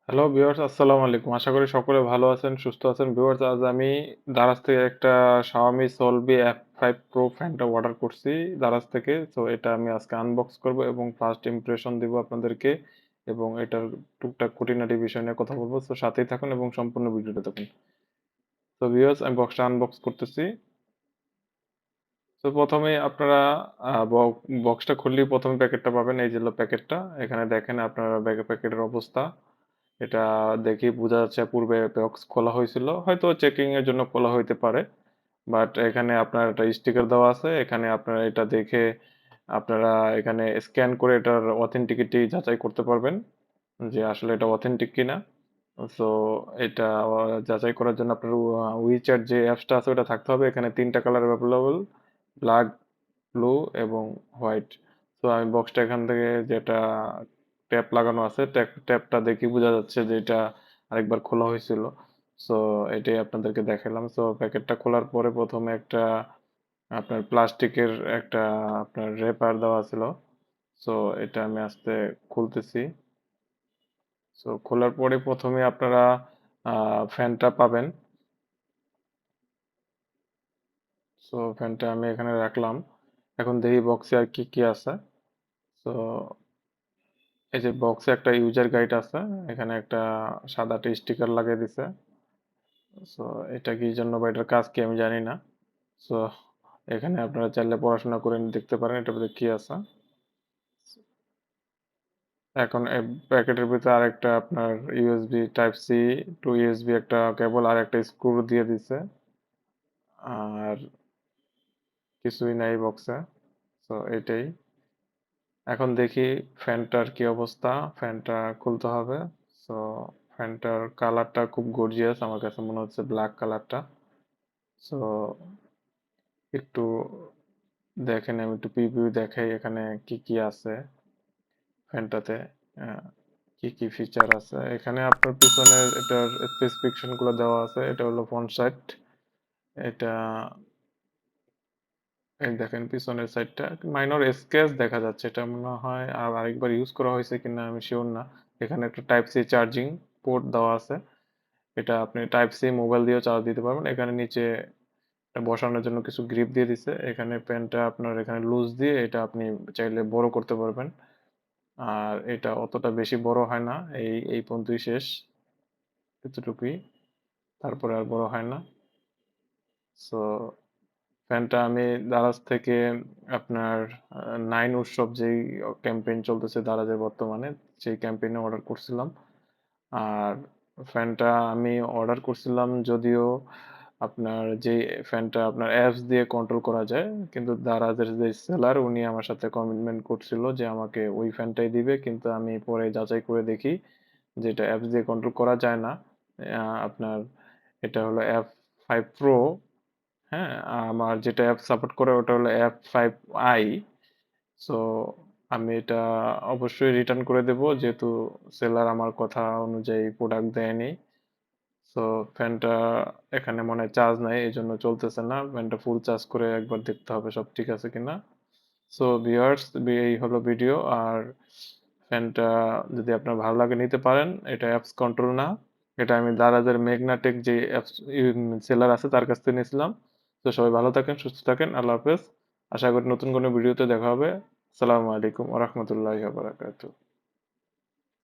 Hello viewers, আসসালামু আলাইকুম। আশা করি সকলে ভালো আছেন, সুস্থ আছেন। ভিউয়ার্স, আজ আমি দারাজ থেকে একটা Xiaomi Solove F5 Pro ফ্যানটা অর্ডার করছি দারাজ থেকে। সো এটা আমি আজকে আনবক্স করব এবং ফার্স্ট ইমপ্রেশন দিব আপনাদেরকে, এবং এটার টুকটাক খুঁটিনাটি বিষয় নিয়ে কথা বলবো। সো সাথেই থাকুন এবং সম্পূর্ণ ভিডিওটা দেখুন। তো ভিউয়ার্স, আমি বক্সটা আনবক্স করতেছি। তো প্রথমেই আপনারা বক্সটা খুললেই প্রথমে প্যাকেটটা পাবেন। এই যে হলো প্যাকেটটা। এখানে দেখেন আপনারা প্যাকেটের অবস্থা। এটা দেখেই বোঝা যাচ্ছে পূর্বে বক্স খোলা হয়েছিল, হয়তো চেকিং এর জন্য খোলা হইতে পারে। বাট এখানে আপনার একটা স্টিকার দেওয়া আছে, এখানে আপনারা এটা দেখে আপনারা এখানে স্ক্যান করে এটার অথেন্টিকিটি যাচাই করতে পারবেন যে আসলে এটা অথেন্টিক কিনা। সো এটা যাচাই করার জন্য আপনার উইচ্যাট যে অ্যাপসটা আছে ওটা থাকতে হবে। এখানে তিনটা কালার অ্যাভেলেবল: ব্ল্যাক, ব্লু এবং হোয়াইট। তো আমি বক্সটা এখান থেকে যেটা ট্যাপ লাগানো আছে, ট্যাপটা দেখে বোঝা যাচ্ছে যে এটা আরেকবার খোলা হয়েছিল। সো এটাই আপনাদেরকে দেখালাম। সো প্যাকেটটা খোলার পরে প্রথমে একটা আপনার প্লাস্টিকের একটা আপনার রেপার দেওয়া ছিল। সো এটা আমি আস্তে খুলতেছি। সো খোলার পরে প্রথমে আপনারা ফ্যানটা পাবেন। সো ফ্যানটা আমি এখানে রাখলাম। এখন দেখি বক্সে আর কি কি আছে। সো এই যে বক্সে একটা ইউজার গাইড আছে, এখানে একটা সাদাটে স্টিকার লাগিয়ে দিছে। সো এটা কি জন্য বা এটার কাজ কি আমি জানি না। সো এখানে আপনারা চাইলে পড়াশোনা করে দেখতে পারেন এটার ভিতরে কি আছে। এখন এই প্যাকেটের ভিতরে আরেকটা আপনার USB type C to USB একটা কেবল আর একটা স্ক্রু দিয়ে দিছে, আর কিছুই নাই বক্সে। সো এটাই। এখন দেখি ফ্যানটার কি অবস্থা। ফ্যানটা খুলতে হবে। সো ফ্যানটার কালারটা খুব গর্জিয়াস, আমার কাছে মনে হচ্ছে ব্ল্যাক কালারটা। সো একটু দেখেন, আমি একটু প্রিভিউ দেখাই এখানে কি কি আছে ফ্যানটাতে, আহ, কি কি ফিচার আছে। এখানে আপনার পিছনের এটার স্পেসিফিকেশন গুলো দেওয়া আছে। এটা হলো ফ্রন্ট সাইড। এটা এই দেখেন পিছনের সাইডটা মাইনর স্ক্র্যাচ দেখা যাচ্ছে, এটা মনে হয় আর আরেকবার ইউজ করা হয়েছে কিনা আমি শিওর না। এখানে একটা টাইপ সি চার্জিং পোর্ট দেওয়া আছে, এটা আপনি টাইপ সি মোবাইল দিয়েও চার্জ দিতে পারবেন। এখানে নিচে এটা বসানোর জন্য কিছু গ্রিপ দিয়ে দিছে। এখানে পেনটা আপনার এখানে লুজ দিয়ে এটা আপনি চাইলে বড় করতে পারবেন। আর এটা অতটা বেশি বড় হয় না, এই পর্যন্তই শেষ, এতটুকুই, তারপরে আর বড় হয় না। সো ফ্যানটা আমি দারাজ থেকে আপনার নাইন উৎসব যেই ক্যাম্পেইন চলতেছে দারাজের বর্তমানে, সেই ক্যাম্পেইনে অর্ডার করছিলাম। আর ফ্যানটা আমি অর্ডার করছিলাম যদিও আপনার যে ফ্যানটা আপনার অ্যাপস দিয়ে কন্ট্রোল করা যায়, কিন্তু দারাজের যে সেলার উনি আমার সাথে কমিটমেন্ট করছিল যে আমাকে ওই ফ্যানটাই দিবে, কিন্তু আমি পরে যাচাই করে দেখি যে এটা অ্যাপস দিয়ে কন্ট্রোল করা যায় না। আপনার এটা হলো F5 Pro। হ্যাঁ, আমার যেটা অ্যাপ সাপোর্ট করে ওটা হলো F5i। সো আমি এটা অবশ্যই রিটার্ন করে দেব, যেহেতু সেলার আমার কথা অনুযায়ী প্রোডাক্ট দেয়নি। সো ফ্যানটা এখানে মনে হয় চার্জ নাই, এই জন্য চলতেছে না। ফ্যানটা ফুল চার্জ করে একবার দেখতে হবে সব ঠিক আছে কিনা। সো ভিউয়ার্স, এই হলো ভিডিও। আর ফ্যানটা যদি আপনার ভালো লাগে নিতে পারেন, এটা অ্যাপস কন্ট্রোল না। এটা আমি দারাজের মেঘনাটেক যে অ্যাপস সেলার আছে তার কাছ থেকে নিয়েছিলাম। তো সবাই ভালো থাকেন, সুস্থ থাকেন। আল্লাহ হাফেজ। আশা করি নতুন কোনো ভিডিওতে দেখা হবে। আসসালামু আলাইকুম ওয়া রাহমাতুল্লাহি ওয়া বারাকাতুহু।